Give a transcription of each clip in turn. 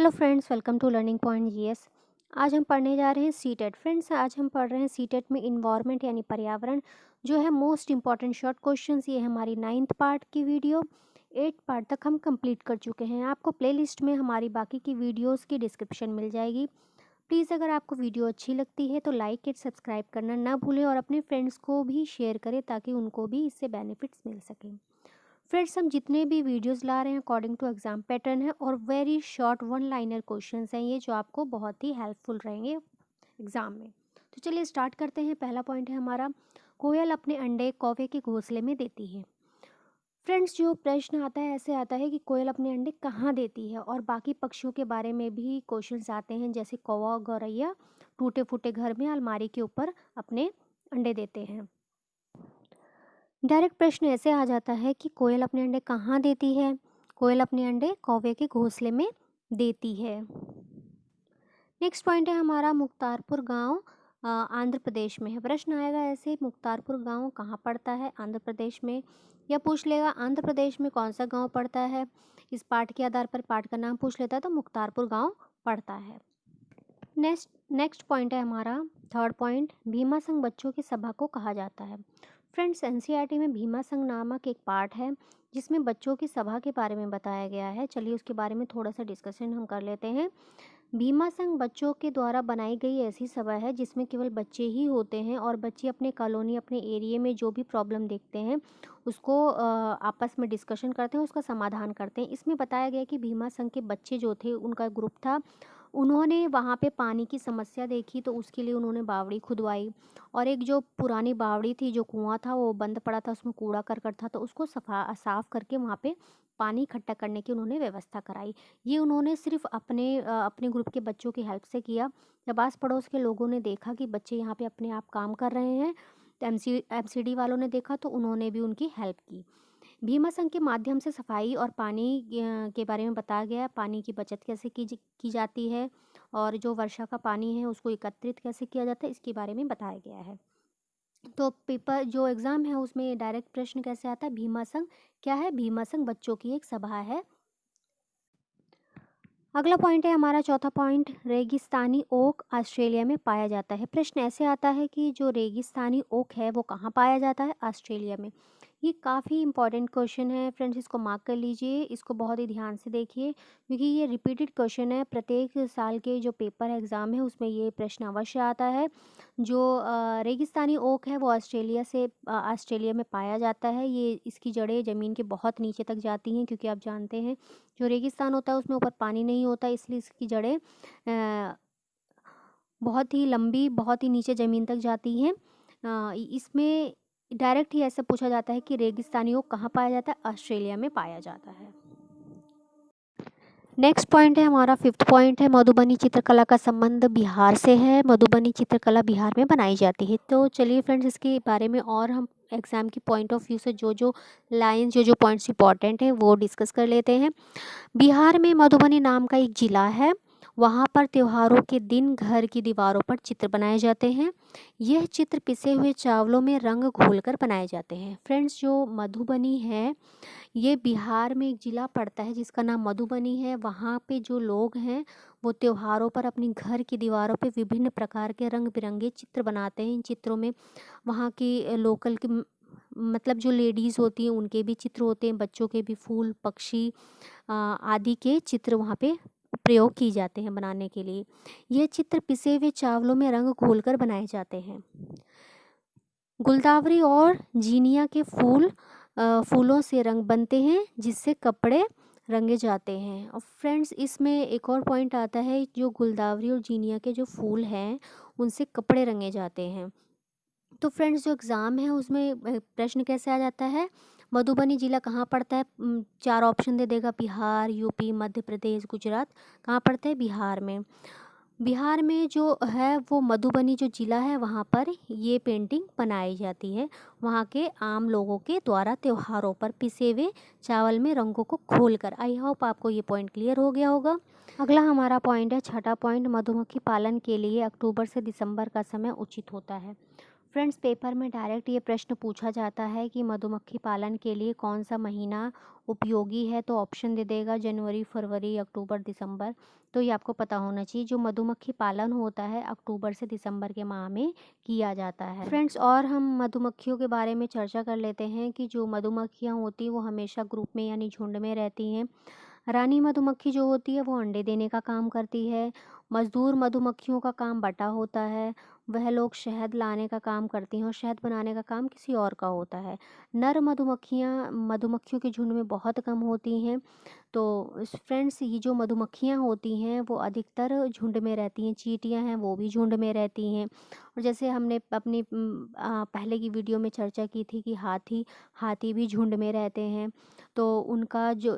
Hello friends, welcome to learning point GS. आज हम पढ़ने जा रहे हैं सीटेट। फ्रेंड्स, आज हम पढ़ रहे हैं सीटेट में इन्वायरमेंट यानी पर्यावरण जो है मोस्ट इंपॉर्टेंट शॉर्ट क्वेश्चंस। ये हमारी 9th पार्ट की वीडियो। 8 पार्ट तक हम कंप्लीट कर चुके हैं। आपको प्लेलिस्ट में हमारी बाकी की वीडियोस की डिस्क्रिप्शन मिल जाएगी। प्लीज़ अगर आपको वीडियो अच्छी लगती है तो लाइक एंड सब्सक्राइब करना ना भूलें और अपने फ्रेंड्स को भी शेयर करें ताकि उनको भी इससे बेनिफिट्स मिल सकें। फ्रेंड्स, हम जितने भी वीडियोस ला रहे हैं अकॉर्डिंग टू एग्जाम पैटर्न है और very short one liner questions हैं ये, जो आपको बहुत ही हेल्पफुल रहेंगे एग्जाम में। तो चलिए स्टार्ट करते हैं। पहला पॉइंट है हमारा, कोयल अपने अंडे कौवे के घोंसले में देती है। फ्रेंड्स, जो प्रश्न आता है ऐसे आता है कि कोयल अपने अंडे कहाँ देती है, और बाकी पक्षियों के बारे में भी क्वेश्चंस आते हैं, जैसे कौवा गौरैया टूटे फूटे घर में अलमारी के ऊपर अपने अंडे देते हैं। डायरेक्ट प्रश्न ऐसे आ जाता है कि कोयल अपने अंडे कहाँ देती है। कोयल अपने अंडे कौवे के घोंसले में देती है। नेक्स्ट पॉइंट है हमारा, मुख्तारपुर गांव आंध्र प्रदेश में है। प्रश्न आएगा ऐसे, मुख्तारपुर गांव कहाँ पड़ता है? आंध्र प्रदेश में। या पूछ लेगा आंध्र प्रदेश में कौन सा गांव पड़ता है। इस पाठ के आधार पर पाठ का नाम पूछ लेता है तो मुख्तारपुर गांव पड़ता है। नेक्स्ट पॉइंट है हमारा, थर्ड पॉइंट, भीमा संघ बच्चों की सभा को कहा जाता है। फ्रेंड्स, एनसीईआरटी में भीमा संघ नामक एक पार्ट है जिसमें बच्चों की सभा के बारे में बताया गया है। चलिए उसके बारे में थोड़ा सा डिस्कशन हम कर लेते हैं। भीमा संघ बच्चों के द्वारा बनाई गई ऐसी सभा है जिसमें केवल बच्चे ही होते हैं और बच्चे अपने कॉलोनी अपने एरिया में जो भी प्रॉब्लम देखते हैं उसको आपस में डिस्कशन करते हैं, उसका समाधान करते हैं। इसमें बताया गया कि भीमा संघ के बच्चे जो थे, उनका ग्रुप था, उन्होंने वहाँ पे पानी की समस्या देखी तो उसके लिए उन्होंने बावड़ी खुदवाई, और एक जो पुरानी बावड़ी थी, जो कुआं था वो बंद पड़ा था, उसमें कूड़ा करकट था, तो उसको साफ करके वहाँ पे पानी इकट्ठा करने की उन्होंने व्यवस्था कराई। ये उन्होंने सिर्फ अपने ग्रुप के बच्चों की हेल्प से किया। जब आस पड़ोस के लोगों ने देखा कि बच्चे यहाँ पे अपने आप काम कर रहे हैं तो एमसीडी वालों ने देखा तो उन्होंने भी उनकी हेल्प की। भीमा संघ के माध्यम से सफाई और पानी के बारे में बताया गया। पानी की बचत कैसे की जाती है और जो वर्षा का पानी है उसको एकत्रित कैसे किया जाता है, इसके बारे में बताया गया है। तो पेपर जो एग्ज़ाम है उसमें डायरेक्ट प्रश्न कैसे आता है, भीमा संघ क्या है? भीमा संघ बच्चों की एक सभा है। अगला पॉइंट है हमारा, चौथा पॉइंट, रेगिस्तानी ओक ऑस्ट्रेलिया में पाया जाता है। प्रश्न ऐसे आता है कि जो रेगिस्तानी ओक है वो कहाँ पाया जाता है? ऑस्ट्रेलिया में। ये काफ़ी इंपॉर्टेंट क्वेश्चन है फ्रेंड्स, इसको मार्क कर लीजिए, इसको बहुत ही ध्यान से देखिए क्योंकि ये रिपीटेड क्वेश्चन है। प्रत्येक साल के जो पेपर एग्ज़ाम है उसमें ये प्रश्न अवश्य आता है। जो रेगिस्तानी ओक है वो ऑस्ट्रेलिया में पाया जाता है। ये इसकी जड़ें ज़मीन के बहुत नीचे तक जाती हैं, क्योंकि आप जानते हैं जो रेगिस्तान होता है उसमें ऊपर पानी नहीं होता, इसलिए इसकी जड़ें बहुत ही लंबी, बहुत ही नीचे ज़मीन तक जाती हैं। इसमें डायरेक्ट ही ऐसा पूछा जाता है कि रेगिस्तानी ओक कहाँ पाया जाता है? ऑस्ट्रेलिया में पाया जाता है। नेक्स्ट पॉइंट है हमारा, फिफ्थ पॉइंट है, मधुबनी चित्रकला का संबंध बिहार से है। मधुबनी चित्रकला बिहार में बनाई जाती है। तो चलिए फ्रेंड्स, इसके बारे में और हम एग्ज़ाम की पॉइंट ऑफ व्यू से जो लाइंस जो पॉइंट्स इंपॉर्टेंट हैं वो डिस्कस कर लेते हैं। बिहार में मधुबनी नाम का एक ज़िला है। वहाँ पर त्योहारों के दिन घर की दीवारों पर चित्र बनाए जाते हैं। यह चित्र पिसे हुए चावलों में रंग घोलकर बनाए जाते हैं। फ्रेंड्स, जो मधुबनी है ये बिहार में एक ज़िला पड़ता है जिसका नाम मधुबनी है। वहाँ पे जो लोग हैं वो त्योहारों पर अपनी घर की दीवारों पे विभिन्न प्रकार के रंग बिरंगे चित्र बनाते हैं। इन चित्रों में वहाँ की लोकल की मतलब जो लेडीज़ होती हैं उनके भी चित्र होते हैं, बच्चों के भी, फूल पक्षी आदि के चित्र वहाँ पे प्रयोग किए जाते हैं बनाने के लिए। यह चित्र पिसे हुए चावलों में रंग घोलकर बनाए जाते हैं। गुलदावरी और जीनिया के फूलों से रंग बनते हैं जिससे कपड़े रंगे जाते हैं। और फ्रेंड्स, इसमें एक और पॉइंट आता है, जो गुलदावरी और जीनिया के जो फूल हैं उनसे कपड़े रंगे जाते हैं। तो फ्रेंड्स, जो एग्ज़ाम है उसमें प्रश्न कैसे आ जाता है, मधुबनी ज़िला कहाँ पड़ता है? 4 ऑप्शन दे देगा, बिहार, यूपी, मध्य प्रदेश, गुजरात। कहाँ पड़ता है? बिहार में। बिहार में जो है वो मधुबनी जो ज़िला है वहाँ पर ये पेंटिंग बनाई जाती है। वहाँ के आम लोगों के द्वारा त्योहारों पर पिसे हुए चावल में रंगों को घोलकर। आई होप आपको ये पॉइंट क्लियर हो गया होगा। अगला हमारा पॉइंट है, छठा पॉइंट, मधुमक्खी पालन के लिए अक्टूबर से दिसंबर का समय उचित होता है। फ्रेंड्स, पेपर में डायरेक्ट ये प्रश्न पूछा जाता है कि मधुमक्खी पालन के लिए कौन सा महीना उपयोगी है, तो ऑप्शन दे देगा जनवरी, फरवरी, अक्टूबर, दिसंबर। तो ये आपको पता होना चाहिए, जो मधुमक्खी पालन होता है अक्टूबर से दिसंबर के माह में किया जाता है। फ्रेंड्स, और हम मधुमक्खियों के बारे में चर्चा कर लेते हैं कि जो मधुमक्खियाँ होती हैं वो हमेशा ग्रुप में यानी झुंड में रहती हैं। रानी मधुमक्खी जो होती है वो अंडे देने का काम करती है। मज़दूर मधुमक्खियों का काम बटा होता है। वह लोग शहद लाने का काम करती हैं और शहद बनाने का काम किसी और का होता है। नर मधुमक्खियाँ मधुमक्खियों के झुंड में बहुत कम होती हैं। तो फ्रेंड्स, ये जो मधुमक्खियाँ होती हैं वो अधिकतर झुंड में रहती हैं। चींटियाँ हैं वो भी झुंड में रहती हैं। और जैसे हमने अपनी पहले की वीडियो में चर्चा की थी कि हाथी भी झुंड में रहते हैं। तो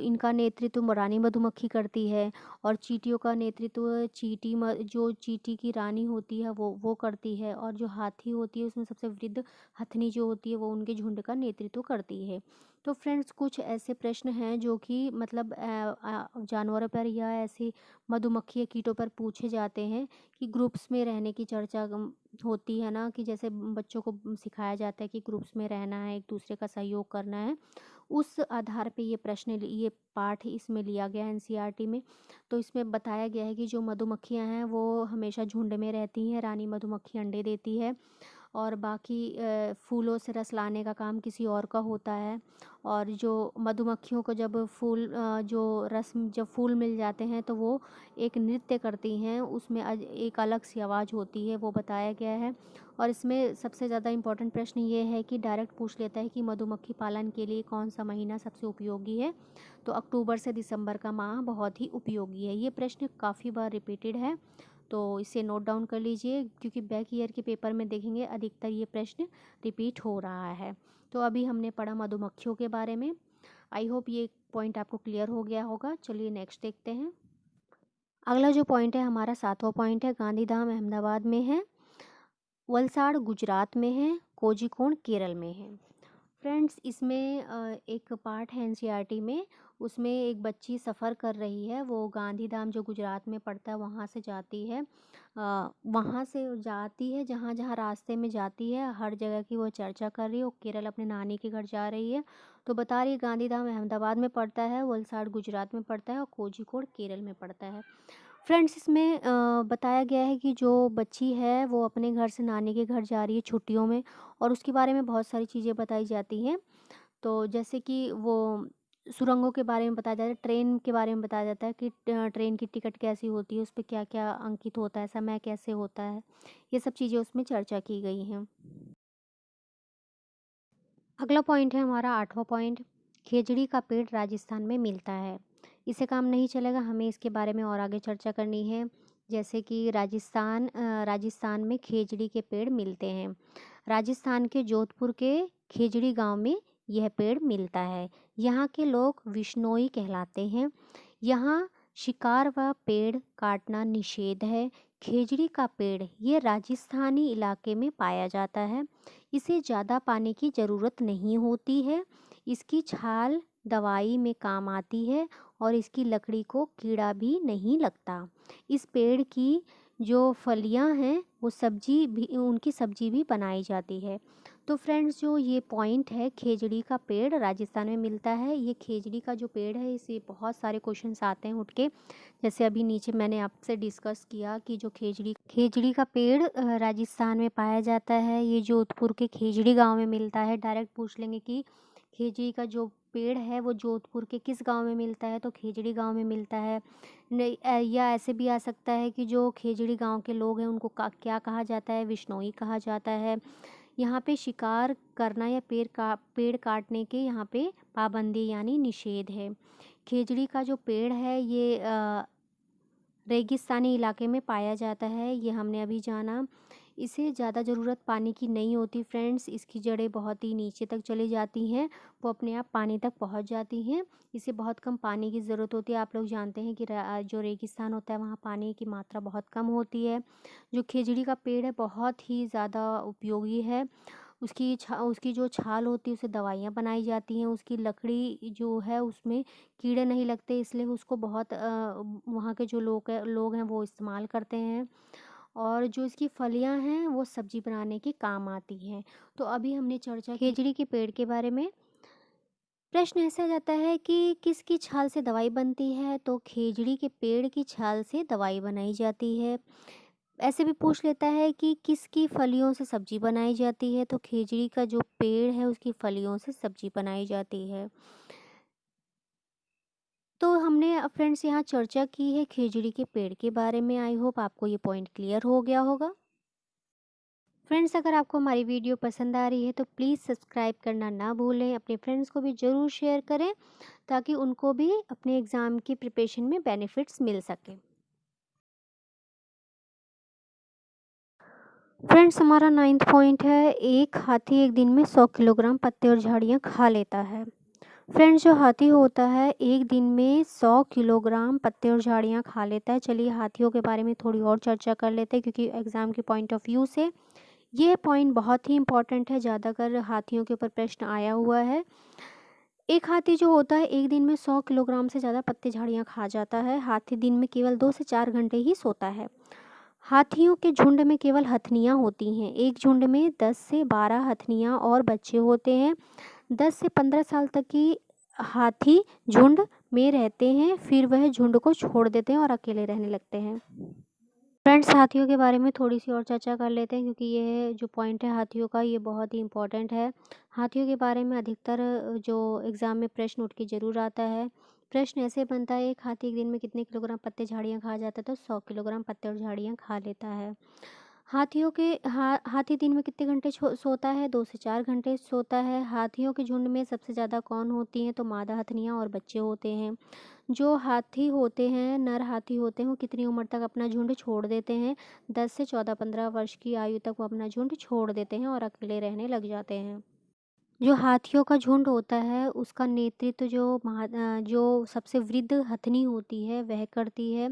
इनका नेतृत्व रानी मधुमक्खी करती है। और चींटियों का नेतृत्व जो चींटी की रानी होती है वो करती है। और जो हाथी होती है उसमें सबसे वृद्ध हथनी जो होती है वो उनके झुंड का नेतृत्व करती है। तो फ्रेंड्स, कुछ ऐसे प्रश्न हैं जो कि मतलब जानवरों पर या ऐसे मधुमक्खी या कीटों पर पूछे जाते हैं कि ग्रुप्स में रहने की चर्चा होती है ना, कि जैसे बच्चों को सिखाया जाता है कि ग्रुप्स में रहना है, एक दूसरे का सहयोग करना है। उस आधार पे ये पाठ इसमें लिया गया है एनसीईआरटी में। तो इसमें बताया गया है कि जो मधुमक्खियां हैं वो हमेशा झुंड में रहती हैं। रानी मधुमक्खी अंडे देती है और बाकी फूलों से रस लाने का काम किसी और का होता है। और जो मधुमक्खियों को जब फूल मिल जाते हैं तो वो एक नृत्य करती हैं, उसमें एक अलग सी आवाज़ होती है, वो बताया गया है। और इसमें सबसे ज़्यादा इम्पोर्टेंट प्रश्न ये है कि डायरेक्ट पूछ लेता है कि मधुमक्खी पालन के लिए कौन सा महीना सबसे उपयोगी है, तो अक्टूबर से दिसंबर का माह बहुत ही उपयोगी है। ये प्रश्न काफ़ी बार रिपीटेड है, तो इसे नोट डाउन कर लीजिए, क्योंकि बैक ईयर के पेपर में देखेंगे अधिकतर ये प्रश्न रिपीट हो रहा है। तो अभी हमने पढ़ा मधुमक्खियों के बारे में। आई होप ये पॉइंट आपको क्लियर हो गया होगा। चलिए नेक्स्ट देखते हैं। अगला जो पॉइंट है हमारा 7वां पॉइंट है, गांधीधाम अहमदाबाद में है, वलसाड़ गुजरात में है, कोझिकोड केरल में है। फ्रेंड्स, इसमें एक पार्ट है एनसीईआरटी में, उसमें एक बच्ची सफ़र कर रही है। वो गांधीधाम जो गुजरात में पड़ता है वहाँ से जाती है। जहाँ जहाँ रास्ते में जाती है हर जगह की वो चर्चा कर रही है। वो केरल अपने नानी के घर जा रही है, तो बता रही है गांधीधाम अहमदाबाद में पड़ता है, वलसाड़ गुजरात में पड़ता है और कोझिकोड केरल में पड़ता है। फ्रेंड्स, इसमें बताया गया है कि जो बच्ची है वो अपने घर से नानी के घर जा रही है छुट्टियों में, और उसके बारे में बहुत सारी चीज़ें बताई जाती हैं। तो जैसे कि वो सुरंगों के बारे में बताया जाता है, ट्रेन के बारे में बताया जाता है कि ट्रेन की टिकट कैसी होती है, उस पर क्या क्या अंकित होता है, समय कैसे होता है, ये सब चीज़ें उसमें चर्चा की गई हैं। अगला पॉइंट है हमारा 8वां पॉइंट, खेजड़ी का पेड़ राजस्थान में मिलता है। इससे काम नहीं चलेगा, हमें इसके बारे में और आगे चर्चा करनी है। जैसे कि राजस्थान में खेजड़ी के पेड़ मिलते हैं। राजस्थान के जोधपुर के खेजड़ी गांव में यह पेड़ मिलता है। यहाँ के लोग विश्नोई कहलाते हैं। यहाँ शिकार व पेड़ काटना निषेध है। खेजड़ी का पेड़ ये राजस्थानी इलाके में पाया जाता है। इसे ज़्यादा पानी की ज़रूरत नहीं होती है। इसकी छाल दवाई में काम आती है और इसकी लकड़ी को कीड़ा भी नहीं लगता। इस पेड़ की जो फलियां हैं वो उनकी सब्जी भी बनाई जाती है। तो फ्रेंड्स, जो ये पॉइंट है, खेजड़ी का पेड़ राजस्थान में मिलता है। ये खेजड़ी का जो पेड़ है इससे बहुत सारे क्वेश्चंस आते हैं उठ के। जैसे अभी नीचे मैंने आपसे डिस्कस किया कि जो खेजड़ी का पेड़ राजस्थान में पाया जाता है, ये जोधपुर के खेजड़ी गांव में मिलता है। डायरेक्ट पूछ लेंगे कि खेजड़ी का जो पेड़ है वो जोधपुर के किस गांव में मिलता है, तो खेजड़ी गांव में मिलता है। या ऐसे भी आ सकता है कि जो खेजड़ी गांव के लोग हैं उनको क्या कहा जाता है, विश्नोई कहा जाता है। यहाँ पे शिकार करना या पेड़ काटने के यहाँ पे पाबंदी यानी निषेध है। खेजड़ी का जो पेड़ है ये रेगिस्तानी इलाके में पाया जाता है, ये हमने अभी जाना। इसे ज़्यादा ज़रूरत पानी की नहीं होती फ्रेंड्स, इसकी जड़ें बहुत ही नीचे तक चली जाती हैं, वो अपने आप पानी तक पहुंच जाती हैं। इसे बहुत कम पानी की ज़रूरत होती है। आप लोग जानते हैं कि जो रेगिस्तान होता है वहाँ पानी की मात्रा बहुत कम होती है। जो खेजड़ी का पेड़ है बहुत ही ज़्यादा उपयोगी है। उसकी जो छाल होती है उससे दवाइयाँ बनाई जाती हैं। उसकी लकड़ी जो है उसमें कीड़े नहीं लगते, इसलिए उसको बहुत वहाँ के जो लोग हैं वो इस्तेमाल करते हैं। और जो इसकी फलियां हैं वो सब्जी बनाने के काम आती हैं। तो अभी हमने चर्चा खेजड़ी के पेड़ के बारे में। प्रश्न ऐसा जाता है कि किसकी छाल से दवाई बनती है, तो खेजड़ी के पेड़ की छाल से दवाई बनाई जाती है। ऐसे भी पूछ लेता है कि किसकी फलियों से सब्जी बनाई जाती है, तो खेजड़ी का जो पेड़ है उसकी फलियों से सब्जी बनाई जाती है। तो हमने फ्रेंड्स यहाँ चर्चा की है खेजड़ी के पेड़ के बारे में। आई होप आपको ये पॉइंट क्लियर हो गया होगा। फ्रेंड्स, अगर आपको हमारी वीडियो पसंद आ रही है तो प्लीज़ सब्सक्राइब करना ना भूलें। अपने फ्रेंड्स को भी ज़रूर शेयर करें ताकि उनको भी अपने एग्ज़ाम की प्रिपरेशन में बेनिफिट्स मिल सके। फ्रेंड्स, हमारा 9th पॉइंट है, एक हाथी एक दिन में 100 किलोग्राम पत्ते और झाड़ियाँ खा लेता है। फ्रेंड्स, जो हाथी होता है एक दिन में 100 किलोग्राम पत्ते और झाड़ियाँ खा लेता है। चलिए हाथियों के बारे में थोड़ी और चर्चा कर लेते हैं, क्योंकि एग्ज़ाम के पॉइंट ऑफ व्यू से यह पॉइंट बहुत ही इम्पॉर्टेंट है। ज़्यादातर हाथियों के ऊपर प्रश्न आया हुआ है। एक हाथी जो होता है एक दिन में 100 किलोग्राम से ज़्यादा पत्ते झाड़ियाँ खा जाता है। हाथी दिन में केवल 2 से 4 घंटे ही सोता है। हाथियों के झुंड में केवल हथनियाँ होती हैं। एक झुंड में 10 से 12 हथनियाँ और बच्चे होते हैं। 10 से 15 साल तक की हाथी झुंड में रहते हैं, फिर वह झुंड को छोड़ देते हैं और अकेले रहने लगते हैं। फ्रेंड्स, हाथियों के बारे में थोड़ी सी और चर्चा कर लेते हैं, क्योंकि ये जो पॉइंट है हाथियों का ये बहुत ही इम्पोर्टेंट है। हाथियों के बारे में अधिकतर जो एग्ज़ाम में प्रश्न उठ के ज़रूर आता है। प्रश्न ऐसे बनता है, एक हाथी एक दिन में कितने किलोग्राम पत्ते झाड़ियाँ खा जाता है, तो 100 किलोग्राम पत्ते और झाड़ियाँ खा लेता है। हाथी दिन में कितने घंटे सोता है, 2 से 4 घंटे सोता है। हाथियों के झुंड में सबसे ज़्यादा कौन होती हैं, तो मादा हथनियाँ और बच्चे होते हैं। जो हाथी होते हैं, नर हाथी होते हैं, वो कितनी उम्र तक अपना झुंड छोड़ देते हैं, 10 से 14-15 वर्ष की आयु तक वो अपना झुंड छोड़ देते हैं और अकेले रहने लग जाते हैं। जो हाथियों का झुंड होता है उसका नेतृत्व जो सबसे वृद्ध हथनी होती है वह करती है।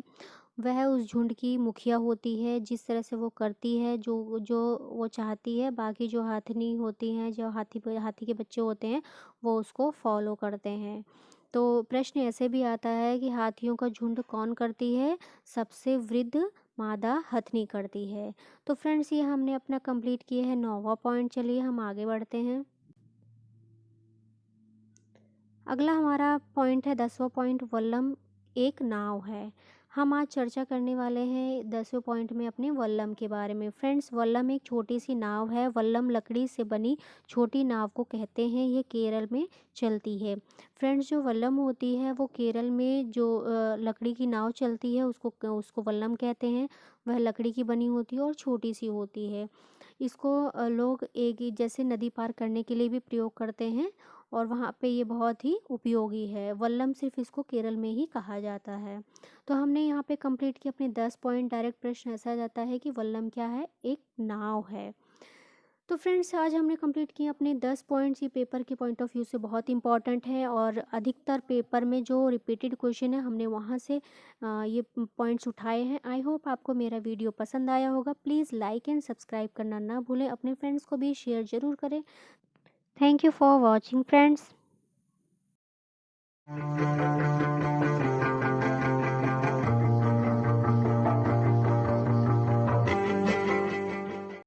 वह उस झुंड की मुखिया होती है। जिस तरह से वो करती है जो जो वो चाहती है, बाकी जो हाथनी होती हैं, जो हाथी के बच्चे होते हैं, वो उसको फॉलो करते हैं। तो प्रश्न ऐसे भी आता है कि हाथियों का झुंड कौन करती है, सबसे वृद्ध मादा हथनी करती है। तो फ्रेंड्स, ये हमने अपना कंप्लीट किया है 9वां पॉइंट। चलिए हम आगे बढ़ते हैं। अगला हमारा पॉइंट है 10वां पॉइंट, वल्लम एक नाव है। हम आज चर्चा करने वाले हैं 10वें पॉइंट में अपने वल्लम के बारे में। फ्रेंड्स, वल्लम एक छोटी सी नाव है। वल्लम लकड़ी से बनी छोटी नाव को कहते हैं। ये केरल में चलती है। फ्रेंड्स, जो वल्लम होती है वो केरल में जो लकड़ी की नाव चलती है उसको उसको वल्लम कहते हैं। वह लकड़ी की बनी होती है और छोटी सी होती है। इसको लोग एक जैसे नदी पार करने के लिए भी प्रयोग करते हैं और वहाँ पे ये बहुत ही उपयोगी है। वल्लम सिर्फ इसको केरल में ही कहा जाता है। तो हमने यहाँ पे कंप्लीट किया अपने 10 पॉइंट। डायरेक्ट प्रश्न ऐसा जाता है कि वल्लम क्या है, एक नाव है। तो फ्रेंड्स, आज हमने कंप्लीट किए अपने 10 पॉइंट्स। ये पेपर के पॉइंट ऑफ व्यू से बहुत इंपॉर्टेंट है और अधिकतर पेपर में जो रिपीटेड क्वेश्चन है हमने वहाँ से ये पॉइंट्स उठाए हैं। आई होप आपको मेरा वीडियो पसंद आया होगा। प्लीज़ लाइक एंड सब्सक्राइब करना ना भूलें। अपने फ्रेंड्स को भी शेयर ज़रूर करें। Thank you for watching friends.